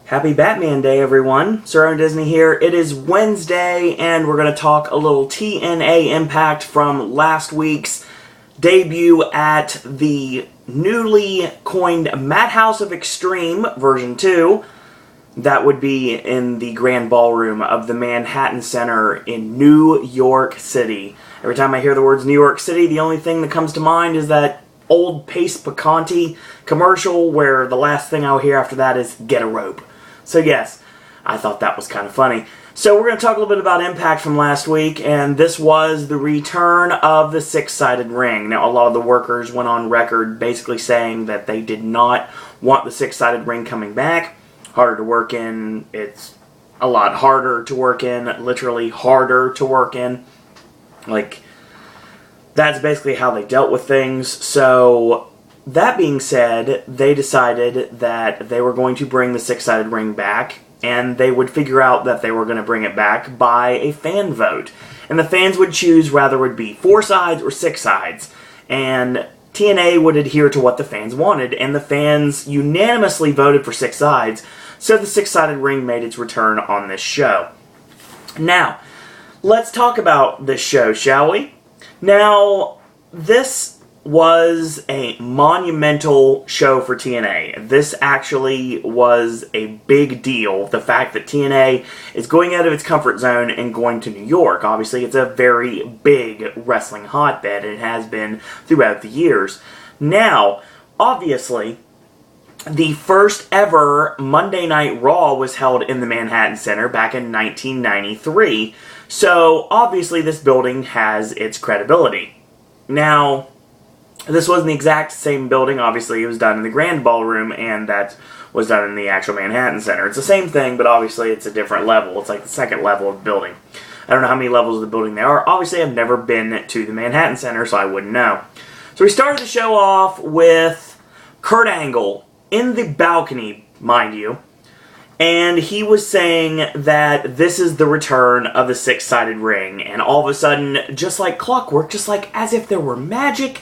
Happy Batman Day, everyone. Sir Owen Disney here. It is Wednesday, and we're going to talk a little TNA Impact from last week's debut at the newly coined Madhouse of Extreme version 2. That would be in the Grand Ballroom of the Manhattan Center in New York City. Every time I hear the words New York City, the only thing that comes to mind is that old Pace Picante commercial where the last thing I'll hear after that is get a rope. So yes, I thought that was kind of funny. So we're going to talk a little bit about Impact from last week, and this was the return of the six-sided ring. Now, a lot of the workers went on record basically saying that they did not want the six-sided ring coming back. Harder to work in. It's a lot harder to work in. Literally harder to work in. That's basically how they dealt with things. So, that being said, they decided that they were going to bring the six-sided ring back, and they would figure out that they were going to bring it back by a fan vote. And the fans would choose whether it would be 4 sides or 6 sides. And TNA would adhere to what the fans wanted, and the fans unanimously voted for 6 sides, so the six-sided ring made its return on this show. Now, let's talk about this show, shall we? Now, this was a monumental show for TNA. This actually was a big deal. The fact that TNA is going out of its comfort zone and going to New York. Obviously, it's a very big wrestling hotbed, and it has been throughout the years. Now, obviously, the first ever Monday Night Raw was held in the Manhattan Center back in 1993. So, obviously, this building has its credibility. Now, this wasn't the exact same building. Obviously, it was done in the Grand Ballroom, and that was done in the actual Manhattan Center. It's the same thing, but obviously it's a different level. It's like the second level of the building. I don't know how many levels of the building there are. Obviously, I've never been to the Manhattan Center, so I wouldn't know. So we started the show off with Kurt Angle in the balcony, mind you. And he was saying that this is the return of the six-sided ring. And all of a sudden, just like clockwork, just like as if there were magic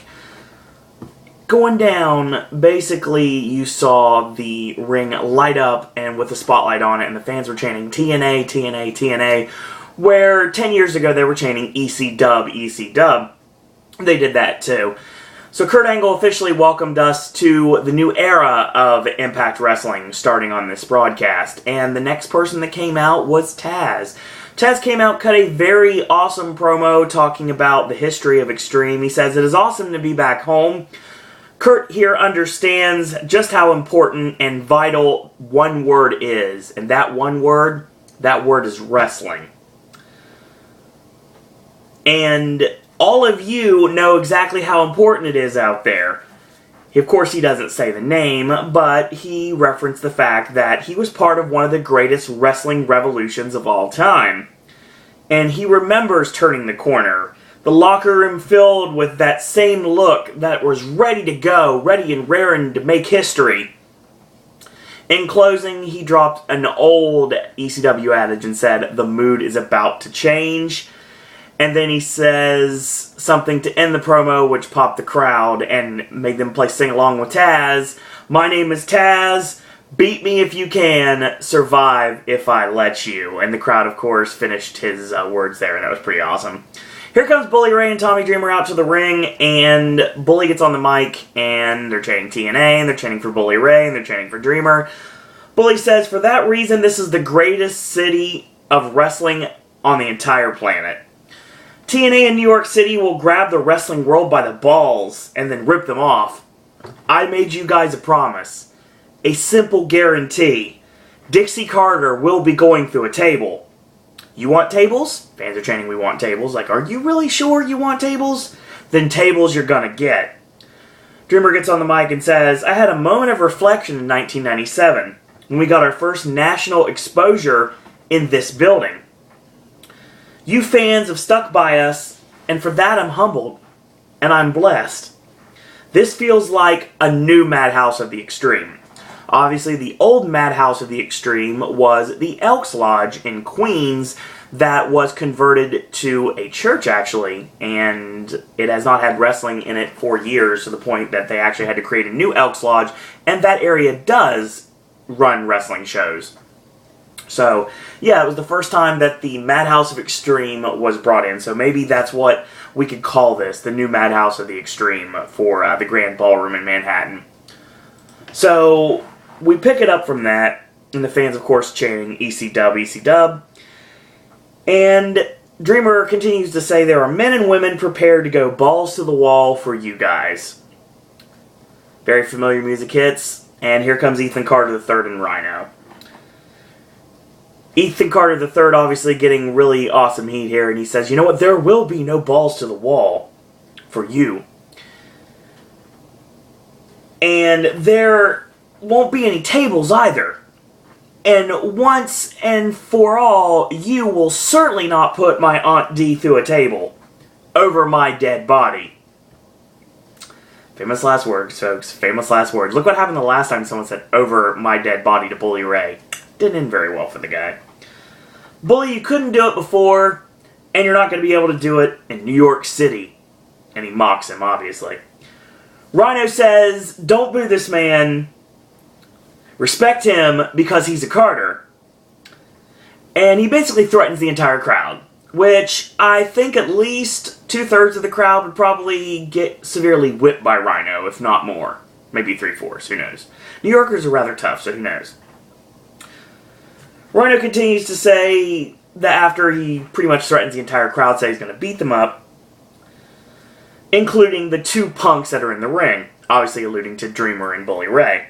going down, basically you saw the ring light up and with a spotlight on it, and the fans were chanting TNA, TNA, TNA, where 10 years ago they were chanting EC Dub, EC Dub. They did that too. So Kurt Angle officially welcomed us to the new era of Impact Wrestling starting on this broadcast. And the next person that came out was Taz. Taz came out, cut a very awesome promo talking about the history of Extreme. He says, "It is awesome to be back home. Kurt here understands just how important and vital one word is. And that word is wrestling. And all of you know exactly how important it is out there." Of course, he doesn't say the name, but he referenced the fact that he was part of one of the greatest wrestling revolutions of all time. And he remembers turning the corner. The locker room filled with that same look that was ready to go, ready and raring to make history. In closing, he dropped an old ECW adage and said, "The mood is about to change." And then he says something to end the promo, which popped the crowd and made them play sing-along with Taz. "My name is Taz. Beat me if you can. Survive if I let you." And the crowd, of course, finished his words there, and that was pretty awesome. Here comes Bully Ray and Tommy Dreamer out to the ring, and Bully gets on the mic, and they're chanting TNA, and they're chanting for Bully Ray, and they're chanting for Dreamer. Bully says, "For that reason, this is the greatest city of wrestling on the entire planet. TNA in New York City will grab the wrestling world by the balls and then rip them off. I made you guys a promise. A simple guarantee. Dixie Carter will be going through a table. You want tables?" Fans are chanting, "We want tables." Like, are you really sure you want tables? Then tables you're gonna get. Dreamer gets on the mic and says, "I had a moment of reflection in 1997 when we got our first national exposure in this building. You fans have stuck by us, and for that I'm humbled, and I'm blessed. This feels like a new Madhouse of the Extreme." Obviously, the old Madhouse of the Extreme was the Elks Lodge in Queens that was converted to a church, actually, and it has not had wrestling in it for years, to the point that they actually had to create a new Elks Lodge, and that area does run wrestling shows. So, yeah, it was the first time that the Madhouse of Extreme was brought in. So maybe that's what we could call this, the new Madhouse of the Extreme for the Grand Ballroom in Manhattan. So, we pick it up from that, and the fans, of course, chanting EC-Dub, EC-Dub. And Dreamer continues to say, there are men and women prepared to go balls to the wall for you guys. Very familiar music hits, and here comes Ethan Carter III and Rhino. Ethan Carter III obviously getting really awesome heat here, and he says, you know what, there will be no balls to the wall for you. And there won't be any tables either. And once and for all, you will certainly not put my Aunt D through a table over my dead body. Famous last words, folks. Famous last words. Look what happened the last time someone said over my dead body to Bully Ray. Didn't end very well for the guy. Bully, you couldn't do it before, and you're not going to be able to do it in New York City. And he mocks him, obviously. Rhino says, don't boo this man. Respect him because he's a Carter. And he basically threatens the entire crowd, which I think at least 2/3 of the crowd would probably get severely whipped by Rhino, if not more. Maybe 3/4, who knows. New Yorkers are rather tough, so who knows. Rhino continues to say that after he pretty much threatens the entire crowd, say he's going to beat them up, including the two punks that are in the ring, obviously alluding to Dreamer and Bully Ray.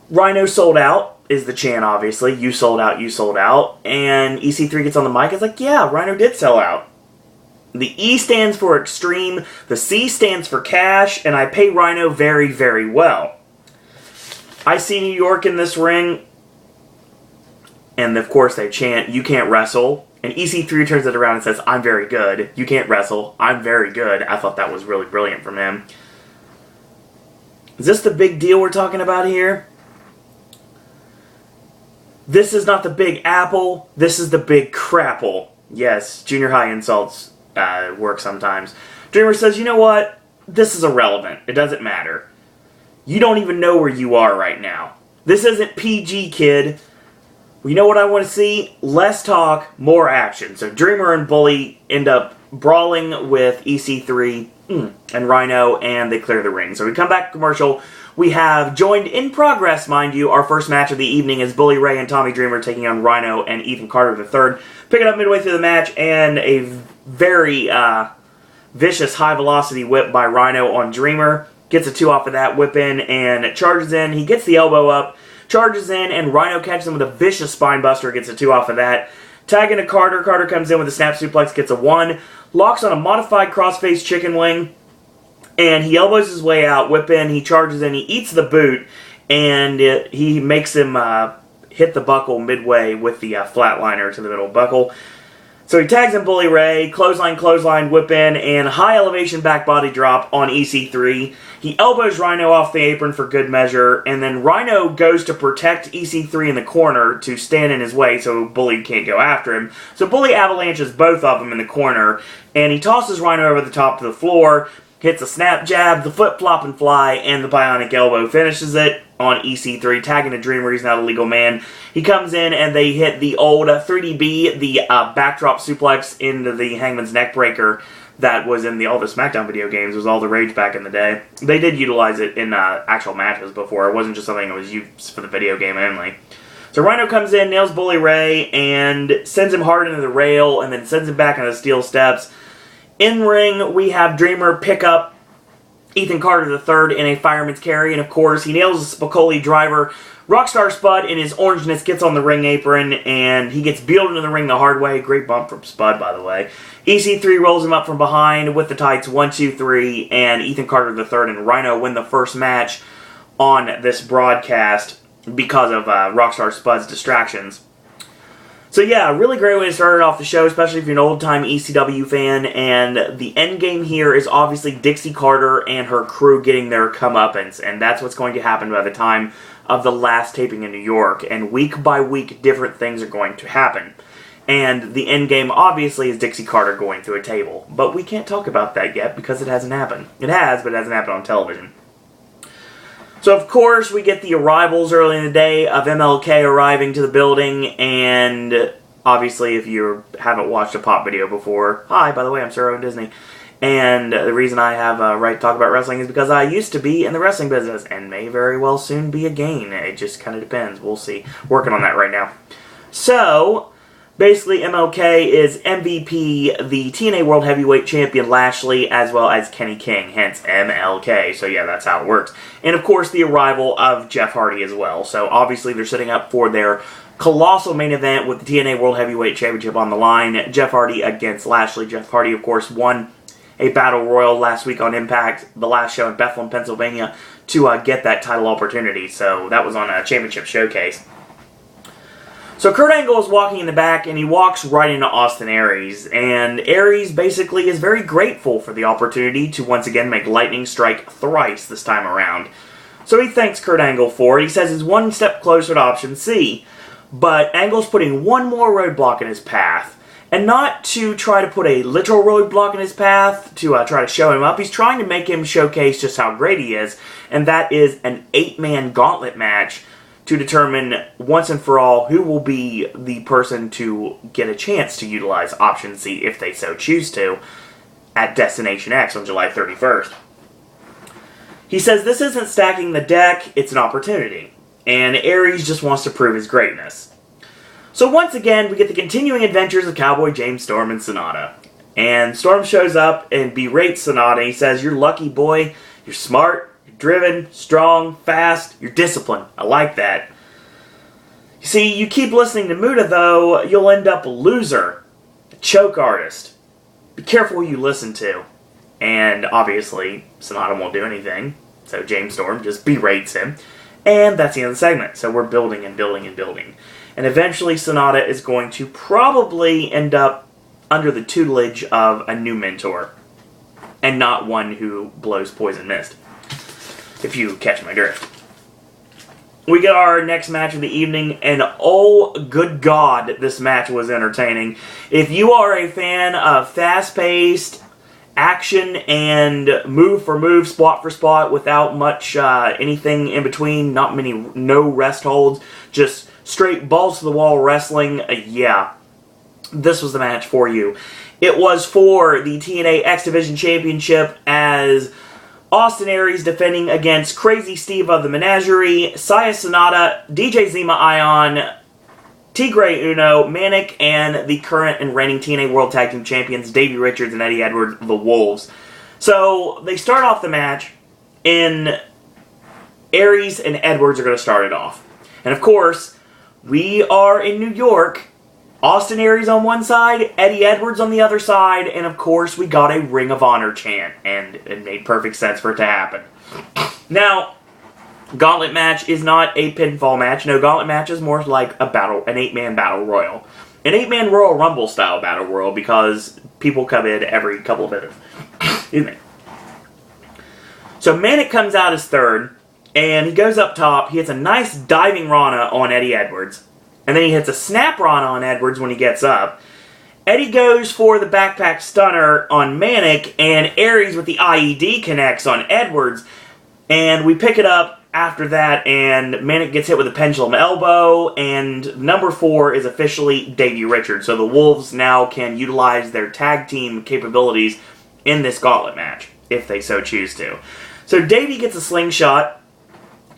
Rhino sold out is the chant, obviously. You sold out, you sold out. And EC3 gets on the mic. It's like, yeah, Rhino did sell out. The E stands for extreme. The C stands for cash. And I pay Rhino very, very well. I see New York in this ring. And, of course, they chant, you can't wrestle. And EC3 turns it around and says, I'm very good. You can't wrestle. I'm very good. I thought that was really brilliant from him. Is this the big deal we're talking about here? This is not the Big Apple. This is the Big Crapple. Yes, junior high insults work sometimes. Dreamer says, you know what? This is irrelevant. It doesn't matter. You don't even know where you are right now. This isn't PG, kid. You know what I want to see? Less talk, more action. So Dreamer and Bully end up brawling with EC3 and Rhino, and they clear the ring. So we come back to commercial. We have joined in progress, mind you, our first match of the evening is Bully Ray and Tommy Dreamer taking on Rhino and Ethan Carter III. Pick it up midway through the match, and a very vicious high-velocity whip by Rhino on Dreamer. Gets a 2 off of that, whip in, and charges in. He gets the elbow up, charges in, and Rhino catches him with a vicious spine buster, gets a 2 off of that. Tag into Carter. Carter comes in with a snap suplex, gets a 1. Locks on a modified crossface chicken wing. And he elbows his way out, whip in, he charges in, he eats the boot, and he makes him hit the buckle midway with the flatliner to the middle buckle. So he tags in Bully Ray, clothesline, whip in, and high elevation back body drop on EC3. He elbows Rhino off the apron for good measure, and then Rhino goes to protect EC3 in the corner to stand in his way so Bully can't go after him. So Bully avalanches both of them in the corner, and he tosses Rhino over the top to the floor, hits a snap jab, the flip, flop, and fly, and the bionic elbow finishes it on EC3, tagging a Dreamer. He's not a legal man. He comes in, and they hit the old 3DB, the backdrop suplex into the Hangman's Neckbreaker that was in all the SmackDown video games. It was all the rage back in the day. They did utilize it in actual matches before. It wasn't just something that was used for the video game only. So Rhino comes in, nails Bully Ray, and sends him hard into the rail, and then sends him back on the steel steps. In ring, we have Dreamer pick up Ethan Carter III in a fireman's carry, and of course, he nails a Spicoli driver. Rockstar Spud, in his orangeness, gets on the ring apron, and he gets beeled into the ring the hard way. Great bump from Spud, by the way. EC3 rolls him up from behind with the tights 1, 2, 3, and Ethan Carter III and Rhino win the first match on this broadcast because of Rockstar Spud's distractions. So yeah, really great way to start off the show, especially if you're an old-time ECW fan, and the end game here is obviously Dixie Carter and her crew getting their comeuppance, and that's what's going to happen by the time of the last taping in New York, and week by week, different things are going to happen. And the end game, obviously, is Dixie Carter going through a table, but we can't talk about that yet because it hasn't happened. It has, but it hasn't happened on television. So, of course, we get the arrivals early in the day of MLK arriving to the building, and obviously, if you haven't watched a pop video before, hi, by the way, I'm Sir Owen Disney, and the reason I have a right to talk about wrestling is because I used to be in the wrestling business, and may very well soon be again. It just kind of depends. We'll see. Working on that right now. So, basically, MLK is MVP, the TNA World Heavyweight Champion Lashley, as well as Kenny King, hence MLK. So yeah, that's how it works. And of course, the arrival of Jeff Hardy as well. So obviously, they're setting up for their colossal main event with the TNA World Heavyweight Championship on the line. Jeff Hardy against Lashley. Jeff Hardy, of course, won a Battle Royal last week on Impact, the last show in Bethlehem, Pennsylvania, to get that title opportunity. So that was on a championship showcase. So Kurt Angle is walking in the back, and he walks right into Austin Aries. And Aries basically is very grateful for the opportunity to once again make lightning strike thrice this time around. So he thanks Kurt Angle for it. He says he's one step closer to option C. But Angle's putting one more roadblock in his path. And not to try to put a literal roadblock in his path to try to show him up. He's trying to make him showcase just how great he is. And that is an 8-man gauntlet match to determine once and for all who will be the person to get a chance to utilize Option C if they so choose to at Destination X on July 31st. He says this isn't stacking the deck, it's an opportunity. And Aries just wants to prove his greatness. So once again, we get the continuing adventures of Cowboy James Storm and Sonata. And Storm shows up and berates Sonata. He says, "You're lucky, boy. You're smart. Driven, strong, fast, you're disciplined. I like that. You see, you keep listening to Muta, though, you'll end up a loser, a choke artist. Be careful who you listen to." And obviously, Sonata won't do anything, so James Storm just berates him. And that's the end of the segment. So we're building and building and building. And eventually, Sonata is going to probably end up under the tutelage of a new mentor, and not one who blows poison mist, if you catch my drift. We get our next match of the evening, and oh, good God, this match was entertaining. If you are a fan of fast-paced action and move for move, spot for spot, without much anything in between, no rest holds, just straight balls to the wall wrestling, yeah, this was the match for you. It was for the TNA X Division Championship as Austin Aries defending against Crazy Steve of the Menagerie, Saya Sonata, DJ Zima Ion, Tigre Uno, Manic, and the current and reigning TNA World Tag Team Champions Davey Richards and Eddie Edwards, the Wolves. So they start off the match, and Aries and Edwards are going to start it off. And of course, we are in New York. Austin Aries on one side, Eddie Edwards on the other side, and of course we got a Ring of Honor chant, and it made perfect sense for it to happen. Now, Gauntlet match is not a pinfall match. No, Gauntlet match is more like an 8-man battle royal. An 8-man Royal Rumble style battle royal, because people come in every couple of minutes. Excuse me. So Manic comes out as third, and he goes up top. He hits a nice diving Rana on Eddie Edwards. And then he hits a snap Rana on Edwards when he gets up. Eddie goes for the backpack stunner on Manic, and Aries with the IED connects on Edwards. And we pick it up after that, and Manic gets hit with a pendulum elbow, and number 4 is officially Davey Richards. So the Wolves now can utilize their tag team capabilities in this gauntlet match, if they so choose to. So Davey gets a slingshot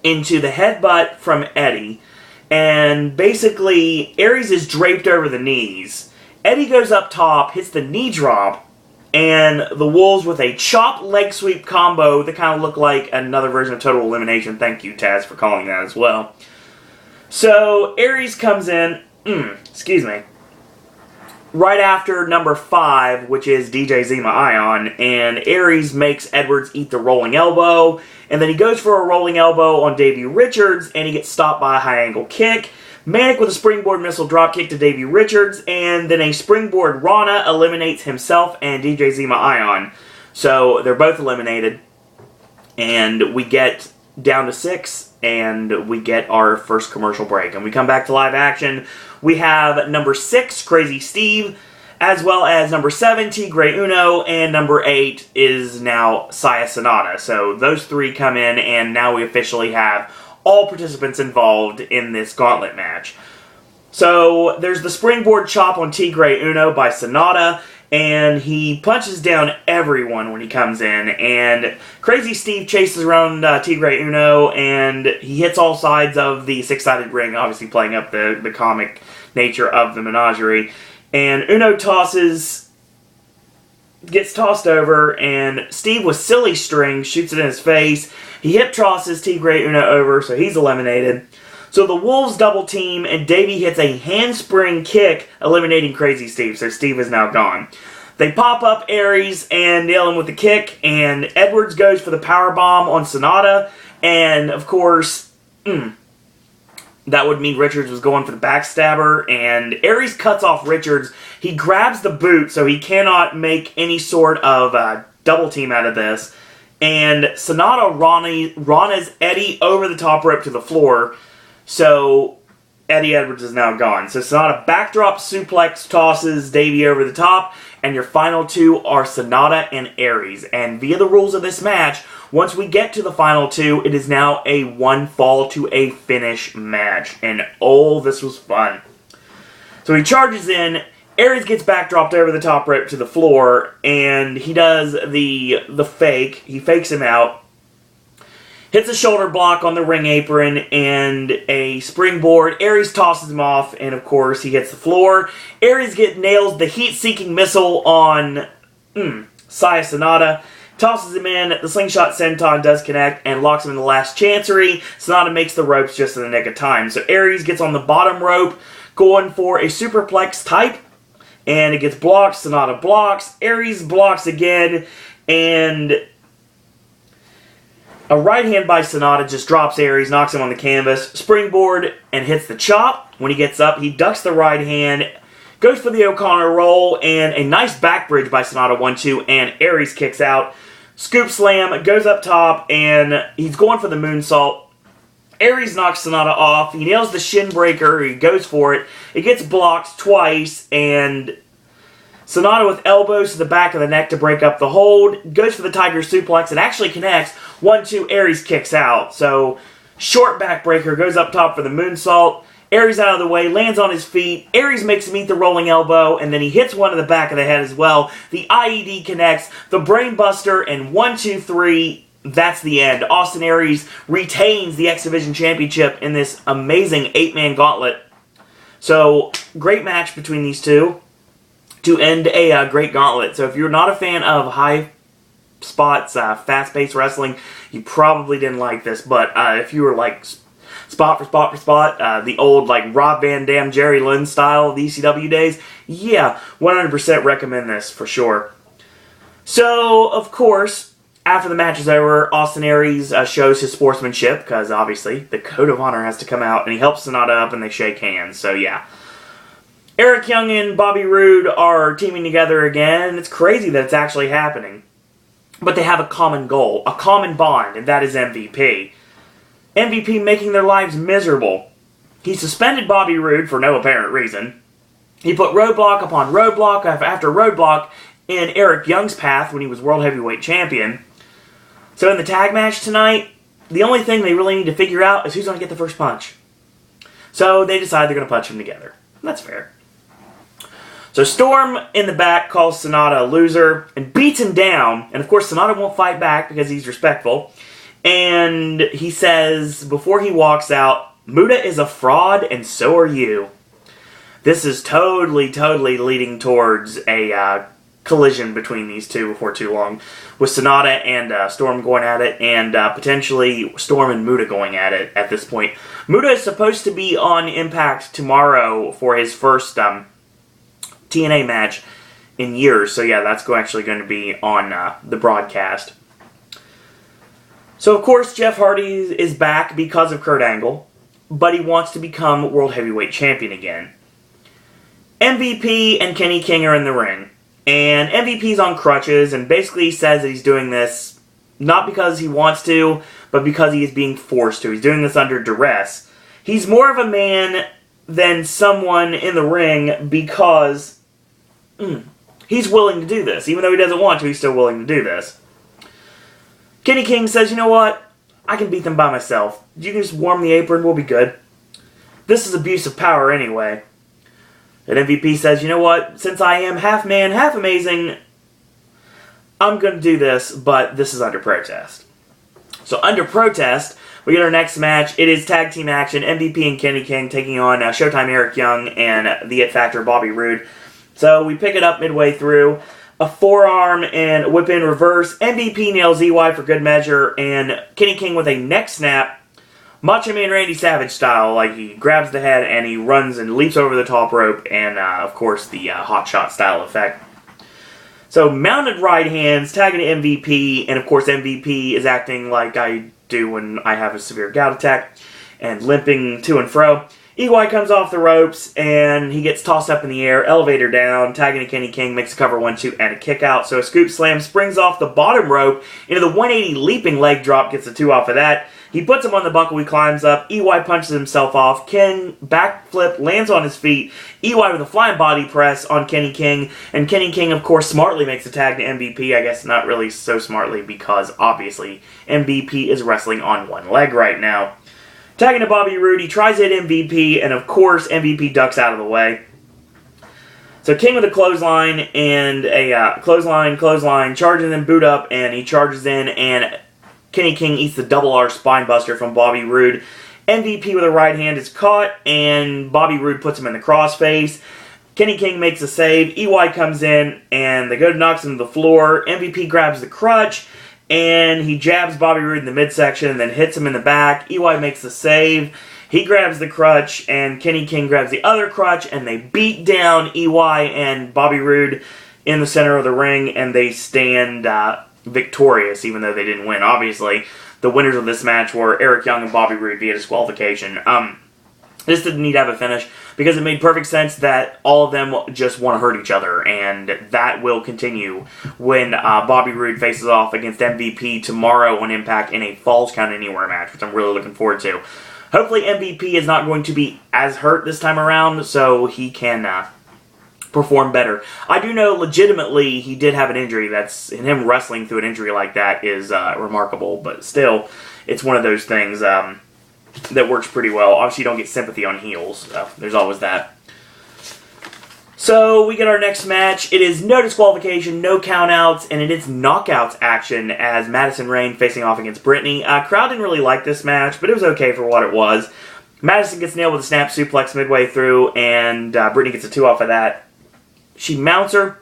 into the headbutt from Eddie, and basically, Aries is draped over the knees. Eddie goes up top, hits the knee drop, and the Wolves with a chop leg sweep combo that kind of looked like another version of Total Elimination. Thank you, Taz, for calling that as well. So, Aries comes in, excuse me, right after number 5, which is DJ Zima Ion, and Aries makes Edwards eat the rolling elbow, and then he goes for a rolling elbow on Davey Richards, and he gets stopped by a high angle kick. Manic with a springboard missile dropkick to Davey Richards, and then a springboard Rana eliminates himself and DJ Zima Ion. So they're both eliminated, and we get down to 6, and we get our first commercial break. And we come back to live action. We have number 6, Crazy Steve, as well as number 7, Tigre Uno, and number 8 is now Saya Sanada. So those 3 come in, and now we officially have all participants involved in this gauntlet match. So there's the springboard chop on Tigre Uno by Sanada, and he punches down everyone when he comes in, and Crazy Steve chases around Tigre Uno, and he hits all sides of the six-sided ring, obviously playing up the comic nature of the menagerie. And Uno gets tossed over, and Steve with silly string shoots it in his face. He hip tosses Tigre Uno over, so he's eliminated. So the Wolves double team, and Davey hits a handspring kick, eliminating Crazy Steve, so Steve is now gone. They pop up Aries and nail him with a kick, and Edwards goes for the powerbomb on Sanada, and of course, that would mean Richards was going for the backstabber, and Aries cuts off Richards. He grabs the boot, so he cannot make any sort of double team out of this, and Sanada Rana's Eddie over the top rope to the floor. So Eddie Edwards is now gone. So Sanada backdrop suplex tosses Davey over the top, and your final 2 are Sanada and Aries. And via the rules of this match, once we get to the final 2, it is now a 1 fall to a finish match. And oh, this was fun. So he charges in, Aries gets backdropped over the top rope to the floor, and he does the fake. He fakes him out. Hits a shoulder block on the ring apron and a springboard. Aries tosses him off, and of course he hits the floor. Aries nails the heat-seeking missile on Saya Sanada. Tosses him in. The slingshot senton does connect and locks him in the last chancery. Sanada makes the ropes just in the nick of time. So Aries gets on the bottom rope, going for a superplex type, and it gets blocked. Sanada blocks. Aries blocks again, and a right hand by Sanada just drops Aries, knocks him on the canvas, springboard, and hits the chop. When he gets up, he ducks the right hand, goes for the O'Connor roll, and a nice back bridge by Sanada 1-2, and Aries kicks out. Scoop slam, goes up top, and he's going for the moonsault. Aries knocks Sanada off. He nails the shin breaker. He goes for it. It gets blocked twice, and Sanada with elbows to the back of the neck to break up the hold. Goes for the Tiger suplex. It actually connects. 1-2, Aries kicks out. So, short backbreaker goes up top for the moonsault. Aries out of the way, lands on his feet. Aries makes him eat the rolling elbow, and then he hits one to the back of the head as well. The IED connects. The brainbuster, and 1, 2, 3. That's the end. Austin Aries retains the X Division Championship in this amazing 8-man gauntlet. So, great match between these two to end a great gauntlet. So if you're not a fan of high spots, fast-paced wrestling, you probably didn't like this. But if you were like spot for spot for spot, the old like Rob Van Dam, Jerry Lynn style of the ECW days, yeah, 100% recommend this for sure. So, of course, after the match is over, Austin Aries shows his sportsmanship, because obviously the Code of Honor has to come out, and he helps Sanada up and they shake hands. So yeah. Eric Young and Bobby Roode are teaming together again, and it's crazy that it's actually happening. But they have a common goal, a common bond, and that is MVP. MVP making their lives miserable. He suspended Bobby Roode for no apparent reason. He put roadblock upon roadblock after roadblock in Eric Young's path when he was World Heavyweight Champion. So in the tag match tonight, the only thing they really need to figure out is who's going to get the first punch. So they decide they're going to punch them together. That's fair. So Storm in the back calls Sanada a loser and beats him down. And of course Sanada won't fight back because he's respectful. And he says, before he walks out, Muta is a fraud and so are you. This is totally leading towards a collision between these two before too long. With Sanada and Storm going at it, and potentially Storm and Muta going at it at this point. Muta is supposed to be on Impact tomorrow for his first TNA match in years. So yeah, that's actually going to be on the broadcast. So of course Jeff Hardy is back because of Kurt Angle, but he wants to become World Heavyweight Champion again. MVP and Kenny King are in the ring. And MVP's on crutches and basically says that he's doing this not because he wants to, but because he is being forced to. He's doing this under duress. He's more of a man than someone in the ring because He's willing to do this. Even though he doesn't want to, he's still willing to do this. Kenny King says, you know what? I can beat them by myself. You can just warm the apron, we'll be good. This is abuse of power anyway. And MVP says, you know what? Since I am half man, half amazing, I'm going to do this, but this is under protest. So under protest, we get our next match. It is tag team action. MVP and Kenny King taking on Showtime Eric Young and the It Factor Bobby Roode. So we pick it up midway through. A forearm and a whip in reverse. MVP nails EY for good measure. And Kenny King with a neck snap. Macho Man Randy Savage style. Like he grabs the head and he runs and leaps over the top rope. And of course the hot shot style effect. So mounted right hands, tagging to MVP. And of course MVP is acting like I do when I have a severe gout attack. And limping to and fro. EY comes off the ropes, and he gets tossed up in the air, elevator down, tagging to Kenny King, makes a cover 1-2, and a kick out. So a scoop slam springs off the bottom rope into the 180 leaping leg drop, gets the 2 off of that. He puts him on the buckle, he climbs up, EY punches himself off, Ken backflip, lands on his feet, EY with a flying body press on Kenny King, and Kenny King, of course, smartly makes a tag to MVP. I guess not really so smartly, because obviously MVP is wrestling on one leg right now. Tagging to Bobby Roode, he tries to hit MVP, and of course MVP ducks out of the way. So King with a clothesline, and a clothesline, charges in, boot up, and he charges in, and Kenny King eats the double R spine buster from Bobby Roode. MVP with a right hand is caught, and Bobby Roode puts him in the crossface. Kenny King makes a save, EY comes in, and they go to knock him to the floor. MVP grabs the crutch, and he jabs Bobby Roode in the midsection and then hits him in the back. EY makes the save. He grabs the crutch, and Kenny King grabs the other crutch, and they beat down EY and Bobby Roode in the center of the ring, and they stand victorious, even though they didn't win. Obviously, the winners of this match were Eric Young and Bobby Roode via disqualification. This didn't need to have a finish, because it made perfect sense that all of them just want to hurt each other, and that will continue when Bobby Roode faces off against MVP tomorrow on Impact in a Falls Count Anywhere match, which I'm really looking forward to. Hopefully MVP is not going to be as hurt this time around, so he can perform better. I do know legitimately he did have an injury. And him wrestling through an injury like that is remarkable, but still, it's one of those things that works pretty well. Obviously, you don't get sympathy on heels. There's always that. So, we get our next match. It is no disqualification, no countouts, and it is knockouts action as Madison Rayne facing off against Brittany. Crowd didn't really like this match, but it was okay for what it was. Madison gets nailed with a snap suplex midway through, and Brittany gets a 2 off of that. She mounts her,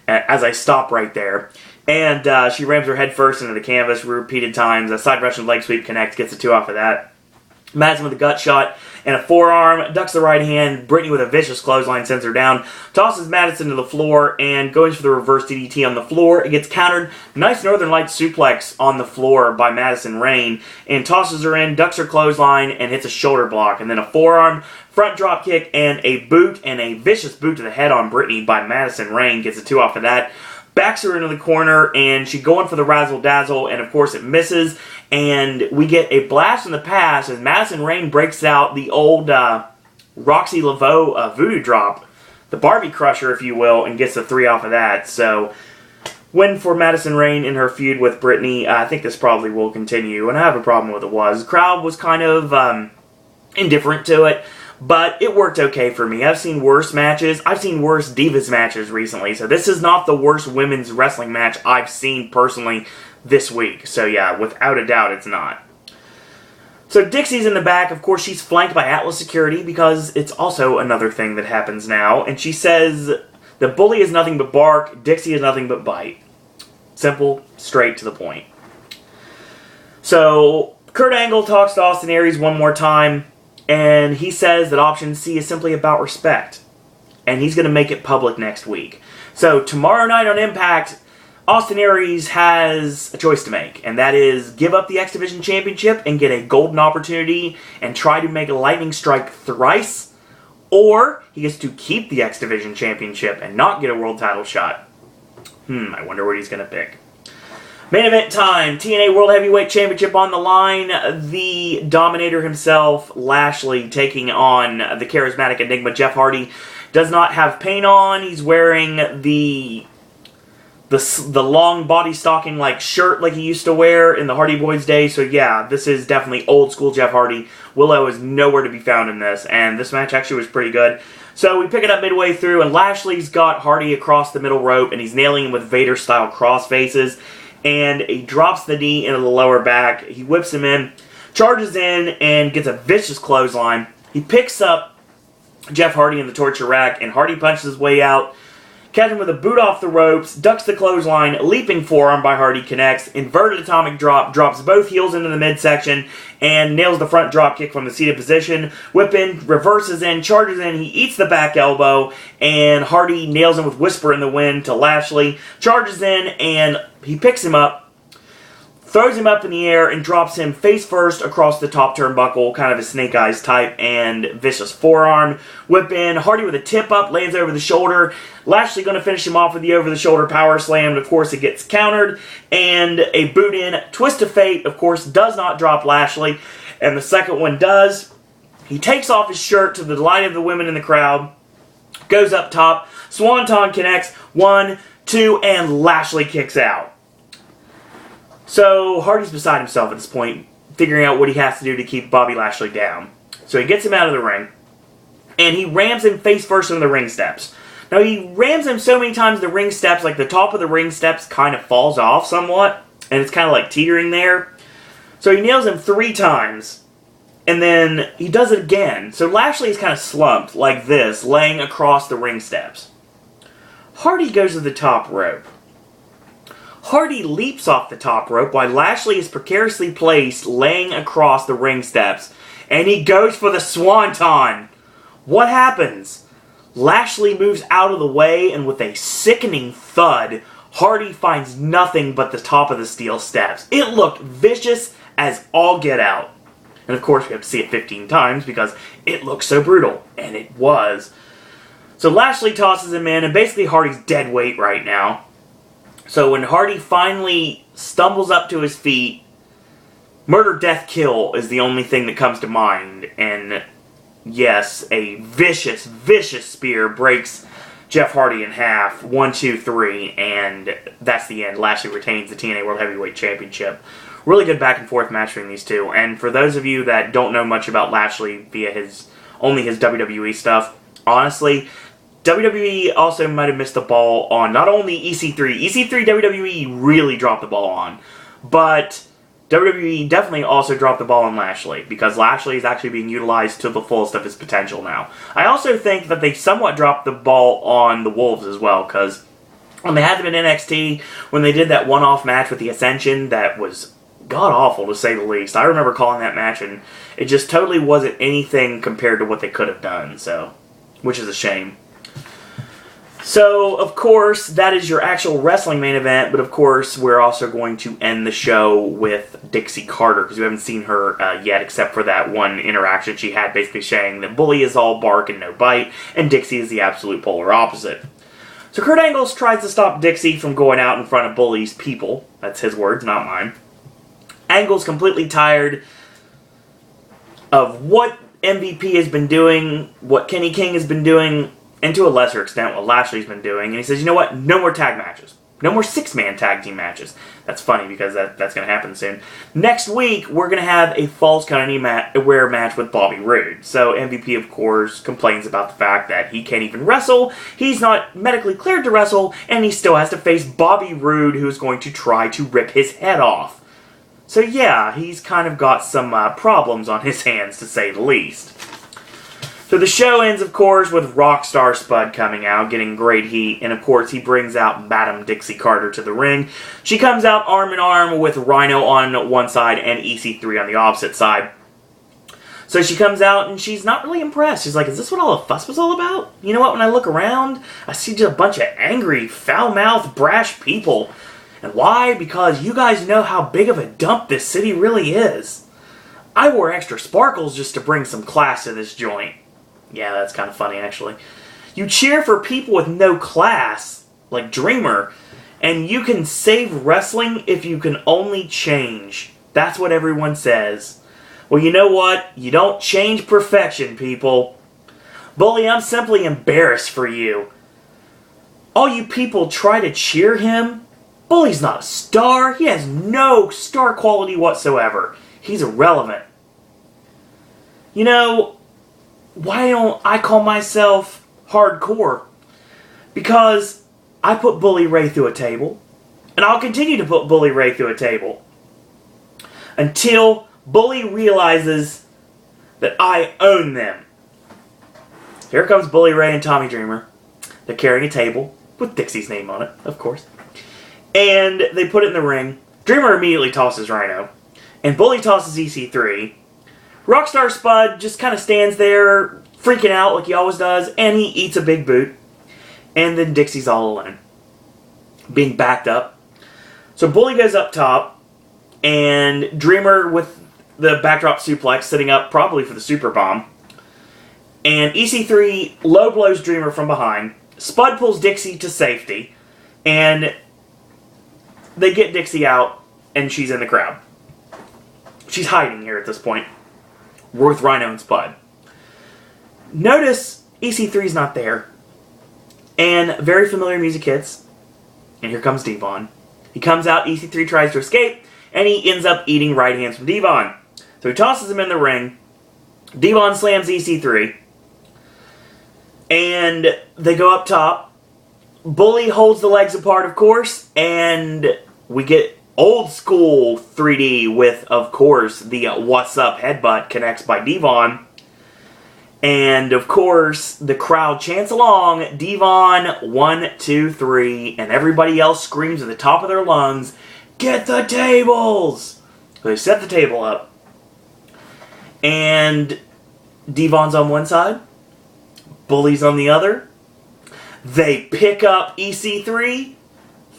as I stop right there. And she rams her head first into the canvas repeated times. A side Russian leg sweep connects, gets a 2 off of that. Madison with a gut shot and a forearm, ducks the right hand. Brittany with a vicious clothesline sends her down, tosses Madison to the floor, and goes for the reverse DDT on the floor. It gets countered. Nice Northern Light suplex on the floor by Madison Rayne, and tosses her in, ducks her clothesline, and hits a shoulder block. And then a forearm, front drop kick, and a boot, and a vicious boot to the head on Brittany by Madison Rayne. Gets a 2 off of that. Backs her into the corner, and she's going for the razzle-dazzle, and of course it misses, and we get a blast from the past as Madison Rayne breaks out the old Roxy Laveau voodoo drop, the Barbie Crusher, if you will, and gets a 3 off of that. So, win for Madison Rayne in her feud with Brittany. I think this probably will continue, and I have a problem with it was. The crowd was kind of indifferent to it. But it worked okay for me. I've seen worse matches. I've seen worse Divas matches recently. So this is not the worst women's wrestling match I've seen personally this week. So yeah, without a doubt, it's not. So Dixie's in the back. Of course, she's flanked by Atlas Security because it's also another thing that happens now. And she says, the bully is nothing but bark. Dixie is nothing but bite. Simple, straight to the point. So Kurt Angle talks to Austin Aries one more time. And he says that Option C is simply about respect. And he's going to make it public next week. So tomorrow night on Impact, Austin Aries has a choice to make. And that is give up the X Division Championship and get a golden opportunity and try to make a lightning strike thrice. Or he gets to keep the X Division Championship and not get a world title shot. I wonder what he's going to pick. Main event time, TNA World Heavyweight Championship on the line. The Dominator himself, Lashley, taking on the charismatic Enigma, Jeff Hardy. does not have paint on. He's wearing the long body stocking like shirt like he used to wear in the Hardy Boys days. So yeah, this is definitely old school Jeff Hardy. Willow is nowhere to be found in this, and this match actually was pretty good. So we pick it up midway through, and Lashley's got Hardy across the middle rope, and he's nailing him with Vader-style cross faces, and he drops the knee into the lower back. He whips him in, charges in, and gets a vicious clothesline. He picks up Jeff Hardy in the torture rack, and Hardy punches his way out, catches him with a boot off the ropes, ducks the clothesline, leaping forearm by Hardy connects, inverted atomic drop, drops both heels into the midsection, and nails the front drop kick from the seated position. Whip in, reverses in, charges in, he eats the back elbow, and Hardy nails him with Whisper in the Wind to Lashley, charges in, and he picks him up, throws him up in the air, and drops him face first across the top turnbuckle, kind of a Snake Eyes type, and vicious forearm. Whip in, Hardy with a tip up, lands over the shoulder. Lashley going to finish him off with the over-the-shoulder power slam, and of course it gets countered, and a boot in. Twist of Fate, of course, does not drop Lashley, and the second one does. He takes off his shirt to the delight of the women in the crowd, goes up top, Swanton connects, 1, 2, and Lashley kicks out. So Hardy's beside himself at this point, figuring out what he has to do to keep Bobby Lashley down. So he gets him out of the ring, and he rams him face first into the ring steps. Now he rams him so many times the ring steps, like the top of the ring steps kind of falls off somewhat, and it's kind of like teetering there. So he nails him 3 times, and then he does it again. So Lashley is kind of slumped like this, laying across the ring steps. Hardy goes to the top rope. Hardy leaps off the top rope while Lashley is precariously placed laying across the ring steps, and he goes for the Swanton. What happens? Lashley moves out of the way, and with a sickening thud, Hardy finds nothing but the top of the steel steps. It looked vicious as all get out. And of course we have to see it 15 times because it looked so brutal, and it was. So Lashley tosses him in, and basically Hardy's dead weight right now. So when Hardy finally stumbles up to his feet, murder, death, kill is the only thing that comes to mind. And yes, a vicious, vicious spear breaks Jeff Hardy in half. 1, 2, 3, and that's the end. Lashley retains the TNA World Heavyweight Championship. Really good back and forth match between these two. And for those of you that don't know much about Lashley via only his WWE stuff, honestly, WWE also might have missed the ball on not only EC3. EC3 WWE really dropped the ball on. But WWE definitely also dropped the ball on Lashley, because Lashley is actually being utilized to the fullest of his potential now. I also think that they somewhat dropped the ball on the Wolves as well, because when they had them in NXT, when they did that one-off match with the Ascension, that was god-awful to say the least. I remember calling that match, and it just totally wasn't anything compared to what they could have done, so, which is a shame. So, of course, that is your actual wrestling main event, but of course, we're also going to end the show with Dixie Carter, because we haven't seen her yet, except for that one interaction she had, basically saying that Bully is all bark and no bite, and Dixie is the absolute polar opposite. So Kurt Angle tries to stop Dixie from going out in front of Bully's people. That's his words, not mine. Angle's completely tired of what MVP has been doing, what Kenny King has been doing, and to a lesser extent what Lashley's been doing, and he says, you know what, no more tag matches. No more 6-man tag team matches. That's funny because that's going to happen soon. Next week, we're going to have a Falls Count Anywhere match with Bobby Roode. So MVP, of course, complains about the fact that he can't even wrestle, he's not medically cleared to wrestle, and he still has to face Bobby Roode, who's going to try to rip his head off. So yeah, he's kind of got some problems on his hands, to say the least. So the show ends, of course, with Rockstar Spud coming out, getting great heat, and of course he brings out Madam Dixie Carter to the ring. She comes out arm in arm with Rhino on one side and EC3 on the opposite side. So she comes out and she's not really impressed. She's like, is this what all the fuss was all about? You know what, when I look around, I see just a bunch of angry, foul-mouthed, brash people. And why? Because you guys know how big of a dump this city really is. I wore extra sparkles just to bring some class to this joint. Yeah, that's kind of funny, actually. You cheer for people with no class, like Dreamer, and you can save wrestling if you can only change. That's what everyone says. Well, you know what? You don't change perfection, people. Bully, I'm simply embarrassed for you. All you people try to cheer him. Bully's not a star. He has no star quality whatsoever. He's irrelevant. You know, why don't I call myself hardcore? Because I put Bully Ray through a table, and I'll continue to put Bully Ray through a table until Bully realizes that I own them. Here comes Bully Ray and Tommy Dreamer. They're carrying a table with Dixie's name on it, of course. And they put it in the ring. Dreamer immediately tosses Rhino, and Bully tosses EC3. Rockstar Spud just kind of stands there, freaking out like he always does, and he eats a big boot. And then Dixie's all alone, being backed up. So Bully goes up top, and Dreamer with the backdrop suplex sitting up probably for the super bomb. And EC3 low blows Dreamer from behind. Spud pulls Dixie to safety, and they get Dixie out, and she's in the crowd. She's hiding here at this point. We're with Rhino and Spud. Notice EC3's not there. And very familiar music hits. And here comes Devon. He comes out, EC3 tries to escape, and he ends up eating right hands from Devon. So he tosses him in the ring. Devon slams EC3. And they go up top. Bully holds the legs apart, of course, and we get old school 3D with, of course, the What's Up headbutt connects by Devon. And, of course, the crowd chants along, Devon, 1, 2, 3, and everybody else screams at the top of their lungs, "Get the tables!" So they set the table up, and Devon's on one side, Bully's on the other. They pick up EC3,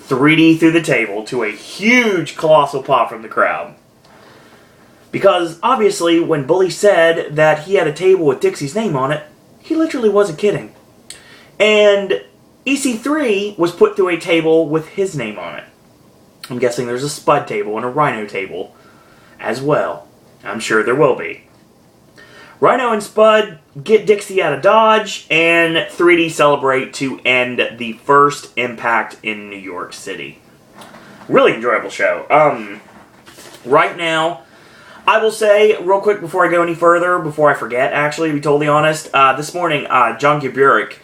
3D through the table to a huge colossal pop from the crowd. Because, obviously, when Bully said that he had a table with Dixie's name on it, he literally wasn't kidding. And EC3 was put through a table with his name on it. I'm guessing there's a Spud table and a Rhino table as well. I'm sure there will be. Rhino and Spud get Dixie out of Dodge, and 3D celebrate to end the first Impact in New York City. Really enjoyable show. Right now, I will say, real quick before I go any further, before I forget, actually, to be totally honest, this morning, John Gaburek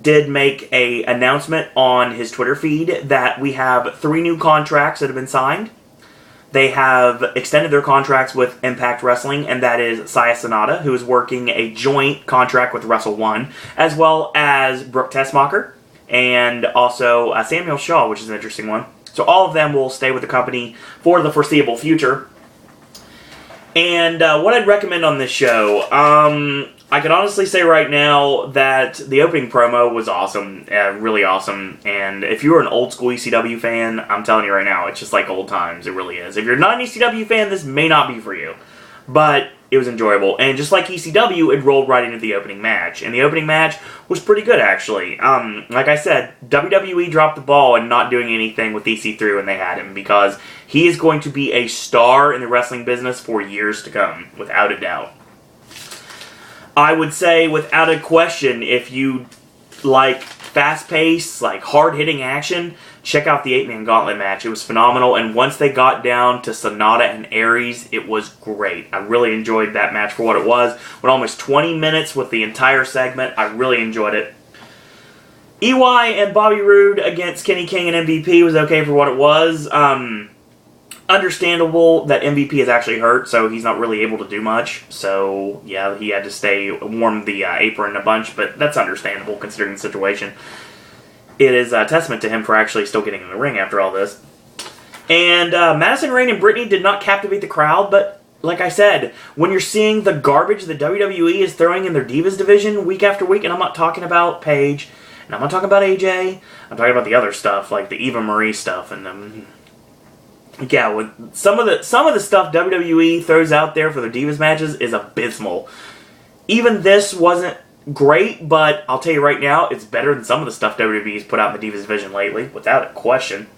did make an announcement on his Twitter feed that we have 3 new contracts that have been signed. They have extended their contracts with Impact Wrestling, and that is Saya Sonata, who is working a joint contract with Wrestle One, as well as Brooke Tessmacher, and also Samuel Shaw, which is an interesting one. So all of them will stay with the company for the foreseeable future. And what I'd recommend on this show, I can honestly say right now that the opening promo was awesome, really awesome. And if you're an old school ECW fan, I'm telling you right now, it's just like old times. It really is. If you're not an ECW fan, this may not be for you. But it was enjoyable. And just like ECW, it rolled right into the opening match. And the opening match was pretty good, actually. Like I said, WWE dropped the ball in not doing anything with EC3 when they had him, because he is going to be a star in the wrestling business for years to come, without a doubt. I would say, without a question, if you like fast-paced, like hard-hitting action, check out the 8-man gauntlet match. It was phenomenal, and once they got down to Sonata and Aries, it was great. I really enjoyed that match for what it was. Went almost 20 minutes with the entire segment. I really enjoyed it. EY and Bobby Roode against Kenny King and MVP was okay for what it was. Understandable that MVP is actually hurt, so he's not really able to do much. So, yeah, he had to stay warm the apron a bunch, but that's understandable considering the situation. It is a testament to him for actually still getting in the ring after all this. And Madison Rayne and Brittany did not captivate the crowd, but like I said, when you're seeing the garbage that WWE is throwing in their Divas division week after week, and I'm not talking about Paige, and I'm not talking about AJ, I'm talking about the other stuff, like the Eva Marie stuff, and yeah, with some of the stuff WWE throws out there for their Divas matches is abysmal. Even this wasn't great, but I'll tell you right now, it's better than some of the stuff WWE's put out in the Divas division lately, without a question.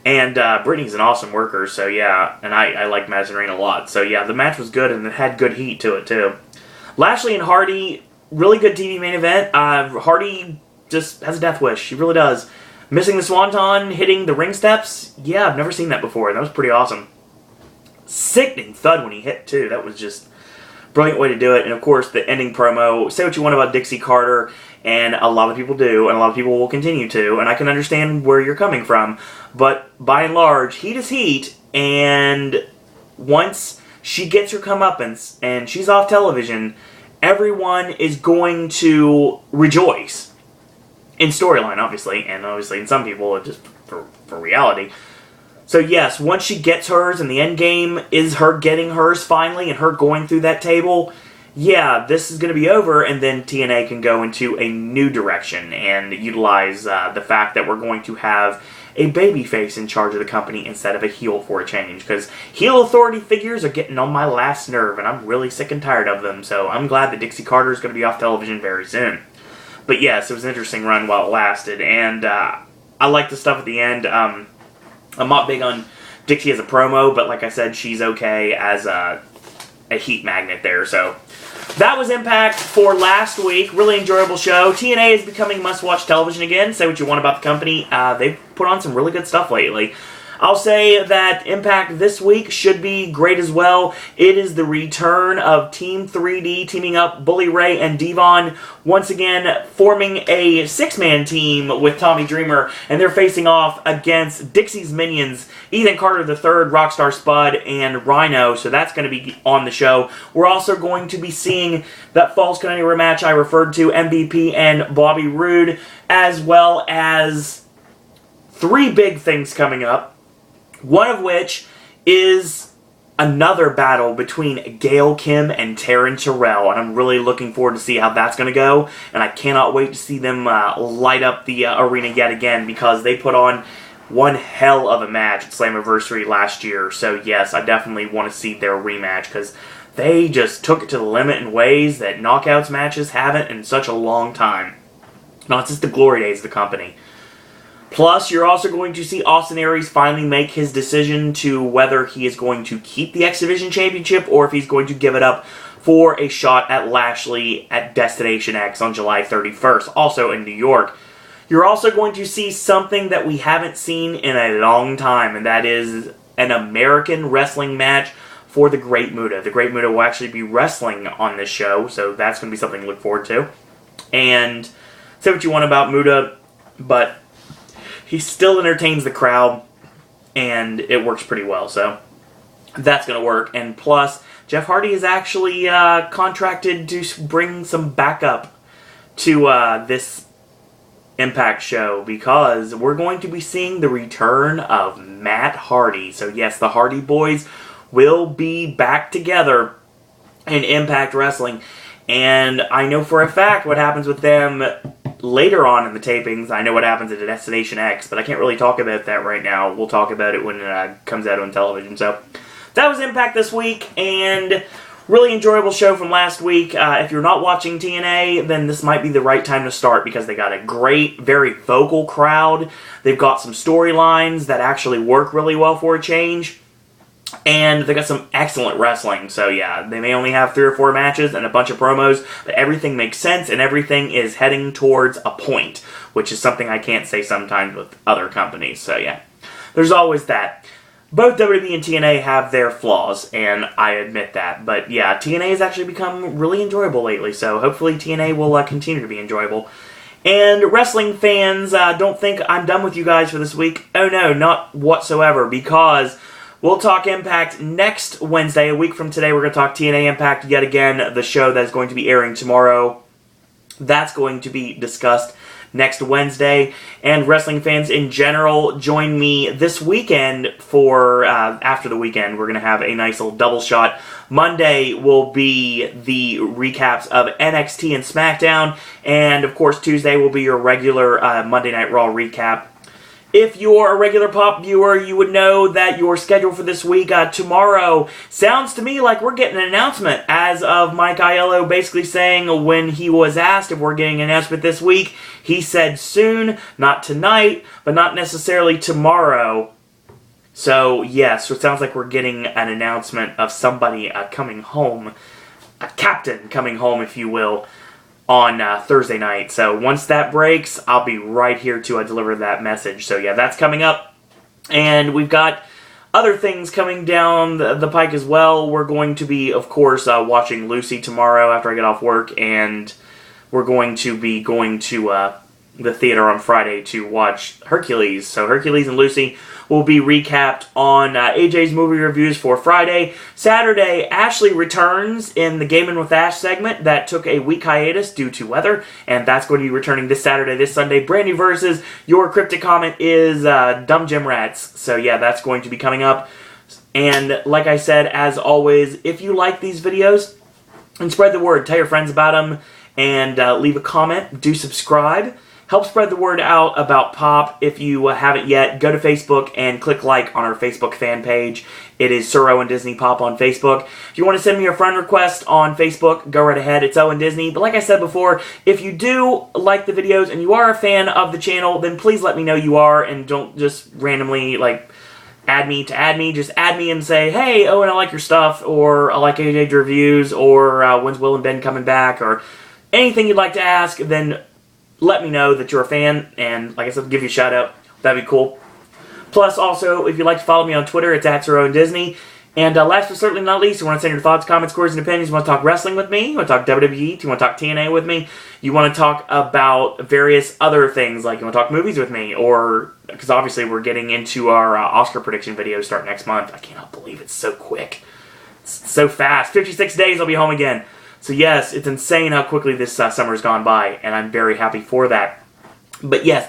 And Brittany's an awesome worker, so yeah, and I like Madison Rayne a lot. So yeah, the match was good, and it had good heat to it, too. Lashley and Hardy really good TV main event. Hardy just has a death wish. She really does. Missing the swanton, hitting the ring steps. Yeah, I've never seen that before. That was pretty awesome. Sickening thud when he hit, too. That was just a brilliant way to do it. And, of course, the ending promo. Say what you want about Dixie Carter, and a lot of people do, and a lot of people will continue to, and I can understand where you're coming from. But, by and large, heat is heat, and once she gets her comeuppance, and she's off television, everyone is going to rejoice. In storyline, obviously, and obviously in some people, just for reality. So yes, once she gets hers, and the end game is her getting hers finally, and her going through that table, yeah, this is going to be over, and then TNA can go into a new direction, and utilize the fact that we're going to have a babyface in charge of the company instead of a heel for a change, because heel authority figures are getting on my last nerve, and I'm really sick and tired of them, so I'm glad that Dixie Carter is going to be off television very soon. But yes, it was an interesting run while it lasted, and I like the stuff at the end. I'm not big on Dixie as a promo, but like I said, she's okay as a heat magnet there. So that was Impact for last week. Really enjoyable show. TNA is becoming must-watch television again. Say what you want about the company. They've put on some really good stuff lately. I'll say that Impact this week should be great as well. It is the return of Team 3D teaming up Bully Ray and Devon, once again forming a 6-man team with Tommy Dreamer, and they're facing off against Dixie's Minions, Ethan Carter III, Rockstar Spud, and Rhino, so that's going to be on the show. We're also going to be seeing that Falls Count Anywhere match I referred to, MVP and Bobby Roode, as well as 3 big things coming up. One of which is another battle between Gail Kim and Taryn Terrell, and I'm really looking forward to see how that's going to go, and I cannot wait to see them light up the arena yet again, because they put on one hell of a match at Slammiversary last year, so yes, I definitely want to see their rematch, because they just took it to the limit in ways that Knockouts matches haven't in such a long time. Not since the glory days of the company. Plus, you're also going to see Austin Aries finally make his decision to whether he is going to keep the X Division Championship or if he's going to give it up for a shot at Lashley at Destination X on July 31st, also in New York. You're also going to see something that we haven't seen in a long time, and that is an American wrestling match for the Great Muta. The Great Muta will actually be wrestling on this show, so that's going to be something to look forward to. And say what you want about Muta, but he still entertains the crowd, and it works pretty well, so that's going to work. And plus, Jeff Hardy is actually contracted to bring some backup to this Impact show, because we're going to be seeing the return of Matt Hardy. So yes, the Hardy Boys will be back together in Impact Wrestling, and I know for a fact what happens with them later on in the tapings. I know what happens at Destination X, but I can't really talk about that right now. We'll talk about it when it comes out on television. So that was Impact this week, and really enjoyable show from last week. If you're not watching TNA, then this might be the right time to start, because they got a great, very vocal crowd. They've got some storylines that actually work really well for a change. And they got some excellent wrestling, so yeah, they may only have 3 or 4 matches and a bunch of promos, but everything makes sense and everything is heading towards a point, which is something I can't say sometimes with other companies, so yeah. There's always that. Both WWE and TNA have their flaws, and I admit that, but yeah, TNA has actually become really enjoyable lately, so hopefully TNA will continue to be enjoyable. And wrestling fans, don't think I'm done with you guys for this week. Oh no, not whatsoever, because we'll talk Impact next Wednesday. A week from today, we're going to talk TNA Impact yet again, the show that is going to be airing tomorrow. That's going to be discussed next Wednesday. And wrestling fans in general, join me this weekend for, after the weekend, we're going to have a nice little double shot. Monday will be the recaps of NXT and SmackDown. And, of course, Tuesday will be your regular Monday Night Raw recap. If you're a regular Pop viewer, you would know that your schedule for this week, tomorrow, sounds to me like we're getting an announcement, as of Mike Aiello basically saying when he was asked if we're getting an announcement this week, he said soon, not tonight, but not necessarily tomorrow. So, yes, so it sounds like we're getting an announcement of somebody coming home, a captain coming home, if you will. on Thursday night. So once that breaks, I'll be right here to deliver that message. So yeah, that's coming up. And we've got other things coming down the pike as well. We're going to be, of course, watching Lucy tomorrow after I get off work, and we're going to be going to the theater on Friday to watch Hercules. So Hercules and Lucy will be recapped on AJ's movie reviews for Friday. Saturday, Ashley returns in the Gaming with Ash segment that took a week hiatus due to weather, and that's going to be returning this Saturday, this Sunday. Brand new verses. Your cryptic comment is Dumb Gym Rats. So yeah, that's going to be coming up. And like I said, as always, if you like these videos, and spread the word, tell your friends about them, and leave a comment, do subscribe. Help spread the word out about Pop. If you haven't yet, go to Facebook and click like on our Facebook fan page. It is Sir Owen Disney Pop on Facebook. If you want to send me a friend request on Facebook, go right ahead. It's Owen Disney. But like I said before, if you do like the videos and you are a fan of the channel, then please let me know you are, and don't just randomly add me to add me. Just add me and say, hey, Owen, I like your stuff, or I like AJ's reviews, or when's Will and Ben coming back, or anything you'd like to ask, then let me know that you're a fan, and like I said, give you a shout out. That'd be cool. Plus, also, if you'd like to follow me on Twitter, it's @SirOwenDisney. And last but certainly not least, you want to send your thoughts, comments, queries, and opinions. You want to talk wrestling with me? You want to talk WWE? You want to talk TNA with me? You want to talk about various other things, like you want to talk movies with me, or because obviously we're getting into our Oscar prediction videos start next month. I cannot believe it's so quick. It's so fast. 56 days, I'll be home again. So yes, it's insane how quickly this summer's gone by, and I'm very happy for that. But yes,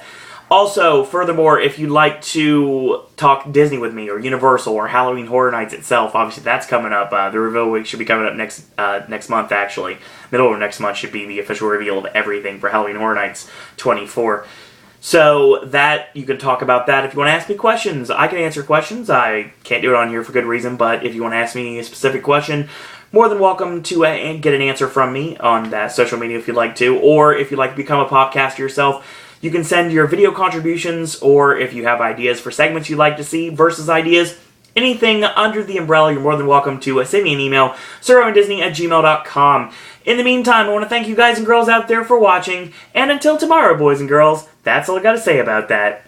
also, furthermore, if you'd like to talk Disney with me, or Universal, or Halloween Horror Nights itself, obviously that's coming up. The reveal week should be coming up next month, actually. Middle of next month should be the official reveal of everything for Halloween Horror Nights 24. So that, you can talk about that. If you want to ask me questions, I can answer questions. I can't do it on here for good reason, but if you want to ask me a specific question, more than welcome to get an answer from me on that social media if you'd like to, or if you'd like to become a popcaster yourself, you can send your video contributions, or if you have ideas for segments you'd like to see, versus ideas, anything under the umbrella, you're more than welcome to send me an email, siroandisney@gmail.com. In the meantime, I want to thank you guys and girls out there for watching, and until tomorrow, boys and girls, that's all I got to say about that.